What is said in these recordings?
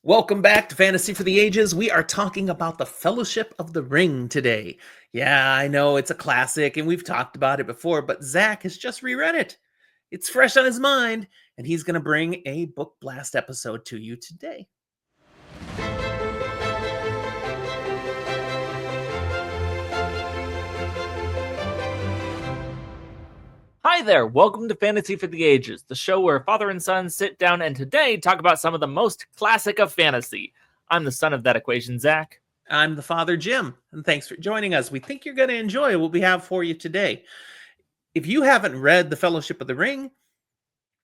Welcome back to Fantasy for the Ages. We are talking about the Fellowship of the Ring today. Yeah, I know it's a classic and we've talked about it before, but Zach has just reread it. It's fresh on his mind, and he's going to bring a book blast episode to you today. Hi there, welcome to Fantasy for the Ages, the show where father and son sit down and today talk about some of the most classic of fantasy. I'm the son of that equation, Zach. I'm the father, Jim, and thanks for joining us. We think you're going to enjoy what we have for you today. If you haven't read The Fellowship of the Ring,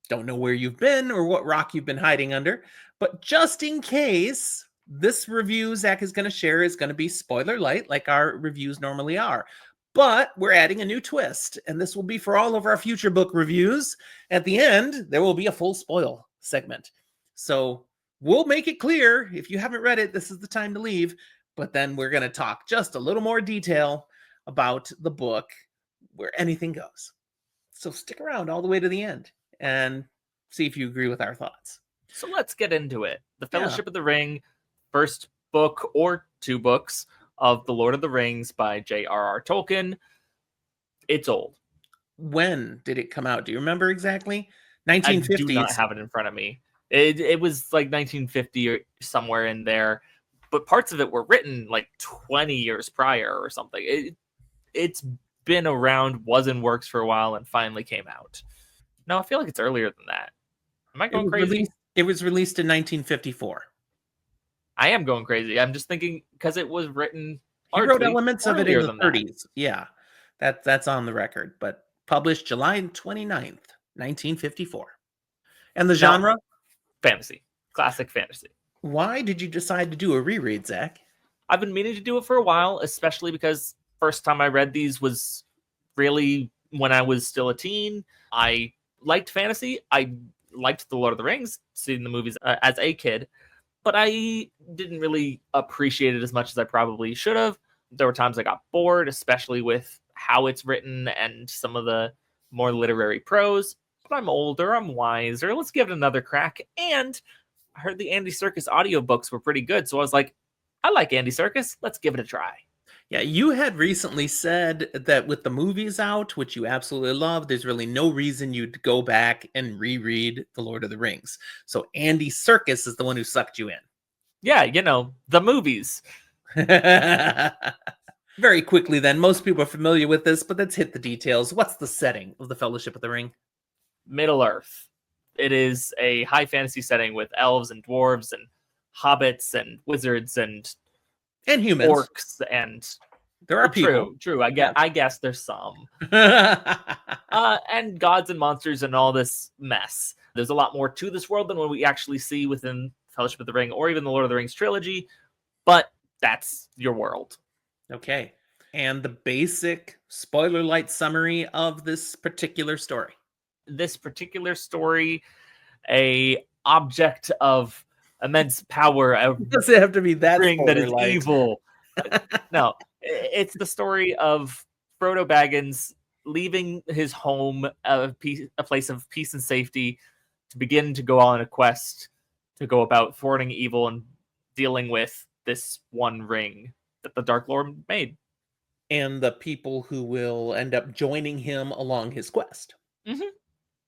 don't know where you've been or what rock you've been hiding under, but just in case, this review Zach is going to share is going to be spoiler light, like our reviews normally are. But we're adding a new twist, and this will be for all of our future book reviews. At the end, there will be a full spoil segment. So we'll make it clear, if you haven't read it, this is the time to leave. But then we're going to talk just a little more detail about the book, where anything goes. So stick around all the way to the end and see if you agree with our thoughts. So let's get into it. The Fellowship of the Ring, first book or two books of The Lord of the Rings by J.R.R. Tolkien. It's old. When did it come out? Do you remember exactly? 1950s. I do not have it in front of me. It was like 1950 or somewhere in there, but parts of it were written like 20 years prior or something. It's been around, was in works for a while, and finally came out. No, I feel like it's earlier than that. Am I going crazy? It was released in 1954. I am going crazy. I'm just thinking because it was written. He wrote elements of it in the 30s. That. Yeah, that's on the record, but published July 29th, 1954. And the genre? Fantasy. Classic fantasy. Why did you decide to do a reread, Zach? I've been meaning to do it for a while, especially because first time I read these was really when I was still a teen. I liked fantasy. I liked The Lord of the Rings, seeing the movies as a kid, but I didn't really appreciate it as much as I probably should have. There were times I got bored, especially with how it's written and some of the more literary prose. But I'm older, I'm wiser. Let's give it another crack. And I heard the Andy Serkis audiobooks were pretty good, so I was like, I like Andy Serkis. Let's give it a try. Yeah, you had recently said that with the movies out, which you absolutely love, there's really no reason you'd go back and reread The Lord of the Rings. So Andy Serkis is the one who sucked you in. Yeah, the movies. Very quickly then, most people are familiar with this, but let's hit the details. What's the setting of The Fellowship of the Ring? Middle-earth. It is a high fantasy setting with elves and dwarves and hobbits and wizards and humans, orcs, and there are people. True. I guess there's some, and gods and monsters and all this mess. There's a lot more to this world than what we actually see within Fellowship of the Ring or even the Lord of the Rings trilogy. But that's your world. Okay, and the basic spoiler-lite summary of this particular story. This particular story, a object of immense power. Does it have to be that ring that is evil? No, it's the story of Frodo Baggins leaving his home, a place of peace and safety, to begin to go on a quest to go about thwarting evil and dealing with this one ring that the Dark Lord made. And the people who will end up joining him along his quest. Mm-hmm.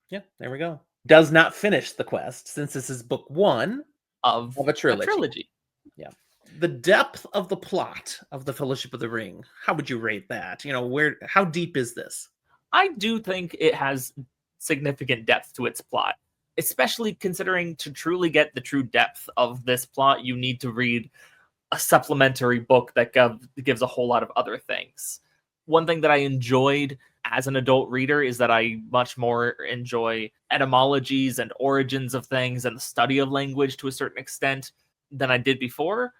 Yeah, there we go. Does not finish the quest, since this is book one of a trilogy. Yeah. The depth of the plot of The Fellowship of the Ring, how would you rate that? How deep is this? I do think it has significant depth to its plot, especially considering to truly get the true depth of this plot, you need to read a supplementary book that gives a whole lot of other things. One thing that I enjoyed as an adult reader is that I much more enjoy etymologies and origins of things and the study of language to a certain extent than I did before.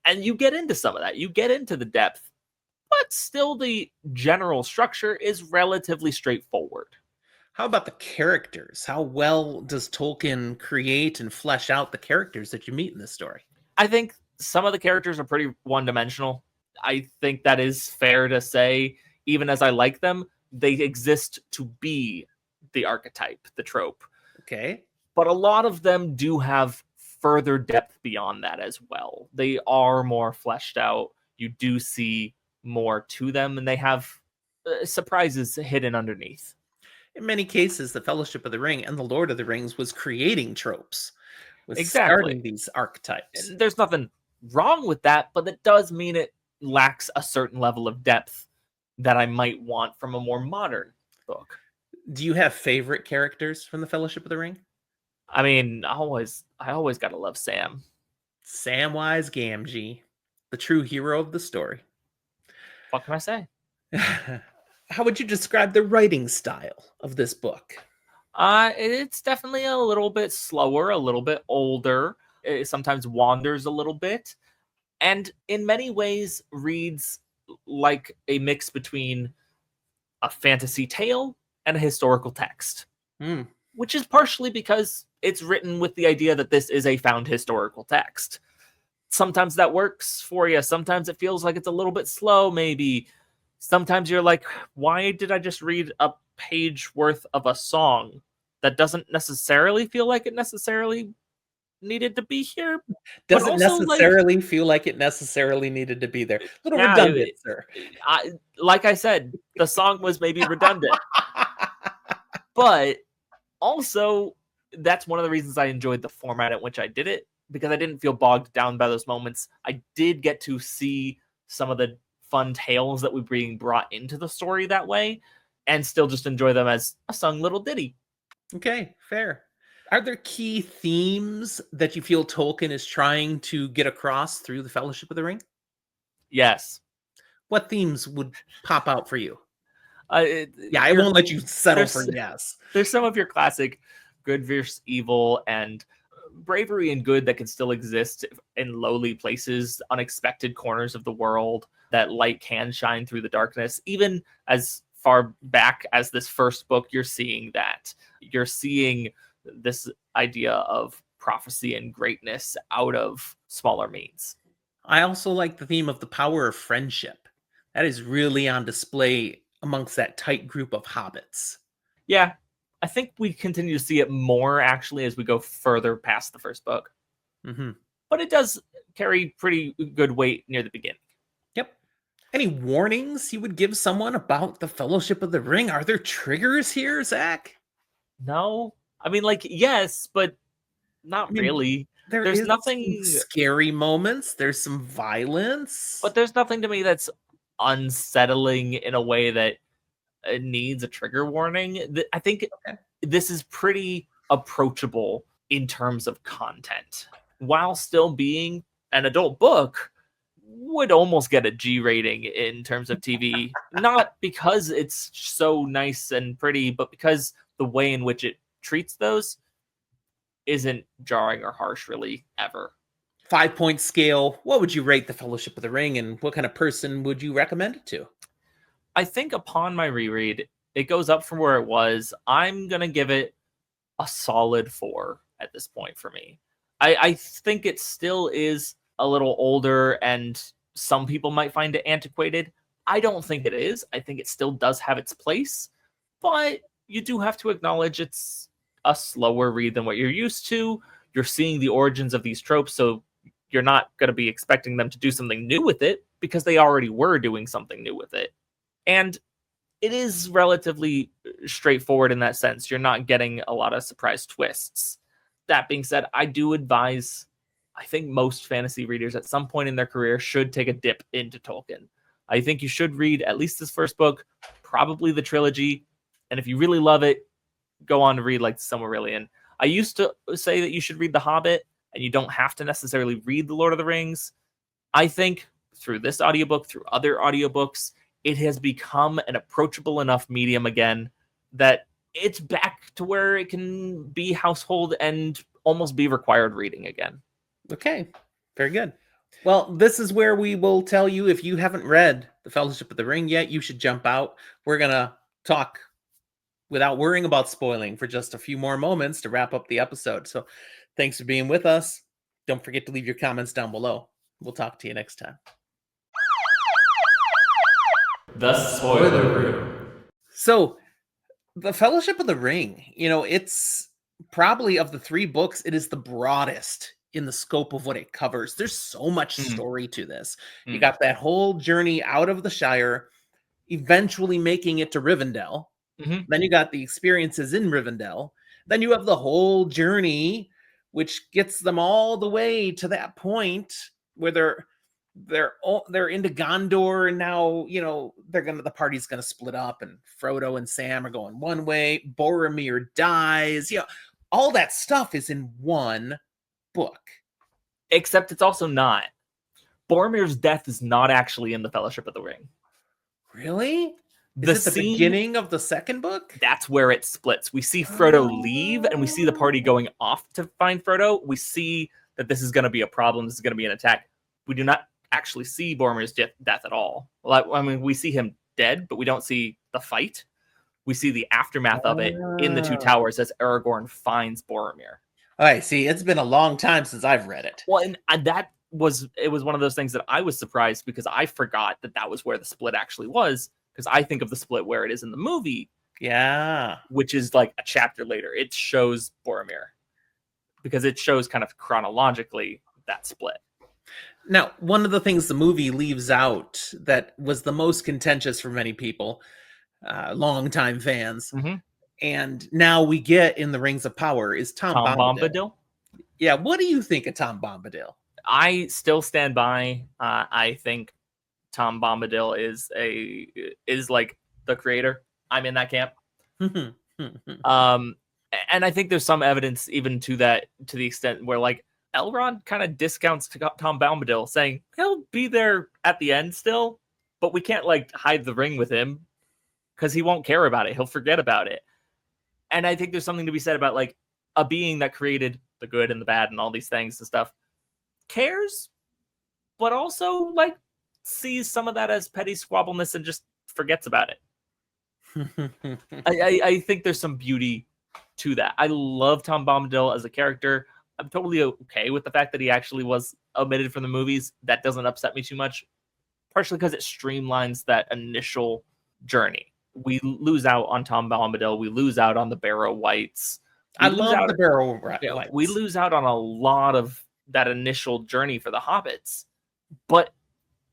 And you get into some of that. You get into the depth, but still the general structure is relatively straightforward. How about the characters? How well does Tolkien create and flesh out the characters that you meet in this story? I think some of the characters are pretty one-dimensional. I think that is fair to say. Even as I like them, they exist to be the archetype, the trope. Okay. But a lot of them do have further depth beyond that as well. They are more fleshed out. You do see more to them, and they have surprises hidden underneath. In many cases, the Fellowship of the Ring and the Lord of the Rings was creating tropes, was Exactly. starting these archetypes. And there's nothing wrong with that, but that does mean it lacks a certain level of depth that I might want from a more modern book. Do you have favorite characters from the Fellowship of the Ring? I mean, I always gotta love Sam. Samwise Gamgee, the true hero of the story. What can I say? How would you describe the writing style of this book? It's definitely a little bit slower, a little bit older. It sometimes wanders a little bit, and in many ways reads like a mix between a fantasy tale and a historical text, which is partially because it's written with the idea that this is a found historical text. Sometimes that works for you. Sometimes it feels like it's a little bit slow, maybe. Sometimes you're like, why did I just read a page worth of a song that doesn't necessarily feel like it necessarily needed to be here? Doesn't necessarily feel like it necessarily needed to be there. A little redundant, sir. Like I said, the song was maybe redundant. But also, that's one of the reasons I enjoyed the format at which I did it, because I didn't feel bogged down by those moments. I did get to see some of the fun tales that were being brought into the story that way, and still just enjoy them as a sung little ditty. Okay, fair. Are there key themes that you feel Tolkien is trying to get across through the Fellowship of the Ring? Yes. What themes would pop out for you? I won't let you settle for yes. There's some of your classic good versus evil and bravery and good that can still exist in lowly places, unexpected corners of the world, that light can shine through the darkness. Even as far back as this first book, you're seeing that. You're seeing this idea of prophecy and greatness out of smaller means. I also like the theme of the power of friendship. That is really on display amongst that tight group of hobbits. Yeah, I think we continue to see it more actually as we go further past the first book. Mm-hmm. But it does carry pretty good weight near the beginning. Yep. Any warnings you would give someone about the Fellowship of the Ring? Are there triggers here, Zach? No. I mean, like, yes, but not really. There's nothing scary moments. There's some violence. But there's nothing to me that's unsettling in a way that it needs a trigger warning. I think this is pretty approachable in terms of content, while still being an adult book. Would almost get a G rating in terms of TV, not because it's so nice and pretty, but because the way in which it treats those isn't jarring or harsh really ever. 5-point scale. What would you rate the Fellowship of the Ring, and what kind of person would you recommend it to? I think upon my reread, it goes up from where it was. I'm going to give it a solid 4 at this point for me. I think it still is a little older, and some people might find it antiquated. I don't think it is. I think it still does have its place, but you do have to acknowledge it's a slower read than what you're used to. You're seeing the origins of these tropes, so you're not going to be expecting them to do something new with it because they already were doing something new with it. And it is relatively straightforward in that sense. You're not getting a lot of surprise twists. That being said, I do advise, I think most fantasy readers at some point in their career should take a dip into Tolkien. I think you should read at least this first book, probably the trilogy. And if you really love it, go on to read like Silmarillion. I used to say that you should read The Hobbit, and you don't have to necessarily read The Lord of the Rings. I think through this audiobook, through other audiobooks, it has become an approachable enough medium again that it's back to where it can be household and almost be required reading again. Okay, very good. Well, this is where we will tell you, if you haven't read The Fellowship of the Ring yet, you should jump out. We're going to talk without worrying about spoiling for just a few more moments to wrap up the episode. So thanks for being with us. Don't forget to leave your comments down below. We'll talk to you next time. The Spoiler Room. So, The Fellowship of the Ring, it's probably, of the 3 books, it is the broadest in the scope of what it covers. There's so much Mm, story to this. You mm, got that whole journey out of the Shire, eventually making it to Rivendell. mhm. Then you got the experiences in Rivendell. Then you have the whole journey, which gets them all the way to that point where they're into Gondor, and now the party's gonna split up, and Frodo and Sam are going one way. Boromir dies. All that stuff is in one book. Except it's also not. Boromir's death is not actually in the Fellowship of the Ring. Really? The Is it the scene, beginning of the second book? that's where it splits. We see Frodo leave, and we see the party Oh. going off to find Frodo. We see that this is going to be a problem. This is going to be an attack. We do not actually see Boromir's death at all. I mean, we see him dead, but we don't see the fight. We see the aftermath of it in the Two Oh. Towers as Aragorn finds Boromir. All right, see, it's been a long time since I've read it. Well, and it was one of those things that I was surprised because I forgot that was where the split actually was, because I think of the split where it is in the movie, Yeah. which is like a chapter later. It shows Boromir because it shows kind of chronologically that split. Now, one of the things the movie leaves out that was the most contentious for many people, longtime fans, Mhm. and now we get in the Rings of Power, is Tom Tom Bombadil. Bombadil. Yeah, what do you think of Tom Bombadil? I still stand by. I think Tom Bombadil is like the creator. I'm in that camp. And I think there's some evidence even to that, to the extent where like Elrond kind of discounts Tom Bombadil, saying he'll be there at the end still, but we can't like hide the ring with him because he won't care about it. He'll forget about it. And I think there's something to be said about like a being that created the good and the bad and all these things and stuff cares, but also like sees some of that as petty squabbleness and just forgets about it. I think there's some beauty to that. I love Tom Bombadil as a character. I'm totally okay with the fact that he actually was omitted from the movies. That doesn't upset me too much, partially because it streamlines that initial journey. We lose out on Tom Bombadil. We lose out on the Barrow Whites. I love the Barrow Whites. We lose out on a lot of that initial journey for the hobbits. But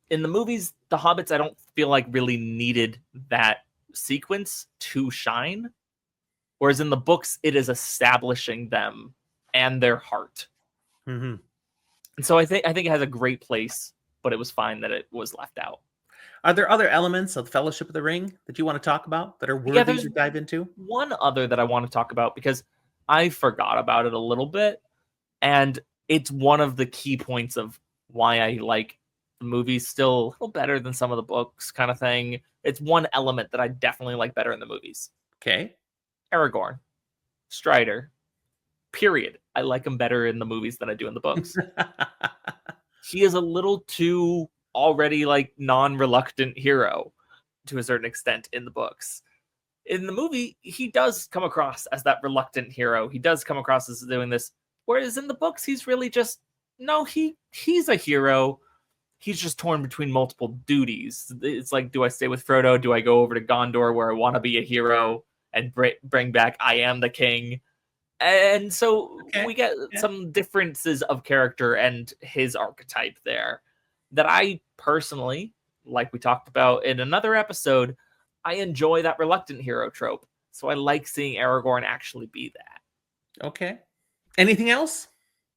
in the movies, the hobbits, I don't feel like really needed that sequence to shine. Whereas in the books, it is establishing them and their heart. Mm-hmm. And so I think it has a great place, but it was fine that it was left out. Are there other elements of the Fellowship of the Ring that you want to talk about that are worthy to dive into? One other that I want to talk about because I forgot about it a little bit, and it's one of the key points of why I like the movies still a little better than some of the books, kind of thing. It's one element that I definitely like better in the movies. Okay. Aragorn, Strider, period. I like him better in the movies than I do in the books. He is a little too already like non-reluctant hero to a certain extent in the books. In the movie, he does come across as that reluctant hero. He does come across as doing this. Whereas in the books, he's really just, no, he's a hero. He's just torn between multiple duties. It's like, do I stay with Frodo? Do I go over to Gondor where I want to be a hero and bring back I am the king? And so we get some differences of character and his archetype there that I personally, like we talked about in another episode, I enjoy that reluctant hero trope. So I like seeing Aragorn actually be that. Okay. Anything else?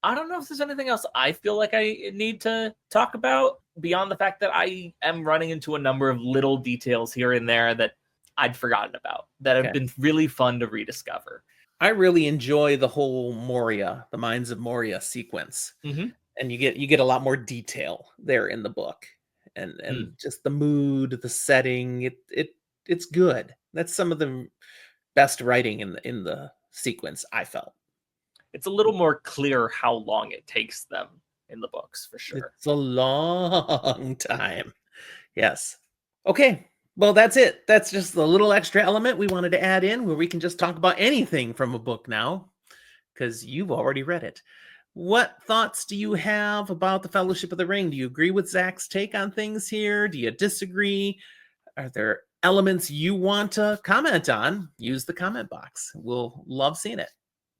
I don't know if there's anything else I feel like I need to talk about beyond the fact that I am running into a number of little details here and there that I'd forgotten about that have been really fun to rediscover. I really enjoy the whole Moria, the Mines of Moria sequence. Mm-hmm. And you get a lot more detail there in the book. And just the mood, the setting, it's good. That's some of the best writing in the sequence, I felt. It's a little more clear how long it takes them in the books, for sure. It's a long time. Yes. Okay. Well, that's it. That's just the little extra element we wanted to add in where we can just talk about anything from a book now, because you've already read it. What thoughts do you have about the Fellowship of the Ring? Do you agree with Zach's take on things here? Do you disagree? Are there elements you want to comment on? Use the comment box. We'll love seeing it.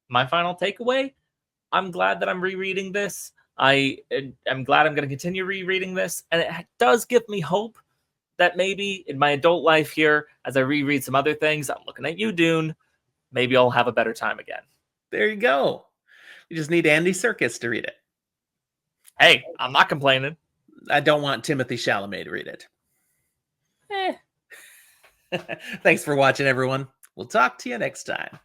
My final takeaway, I'm glad that I'm rereading this. I'm glad I'm going to continue rereading this, and it does give me hope that maybe in my adult life here, as I reread some other things, I'm looking at you, Dune, maybe I'll have a better time again. There you go. You just need Andy Serkis to read it. Hey, I'm not complaining. I don't want Timothy Chalamet to read it. Thanks for watching, everyone. We'll talk to you next time.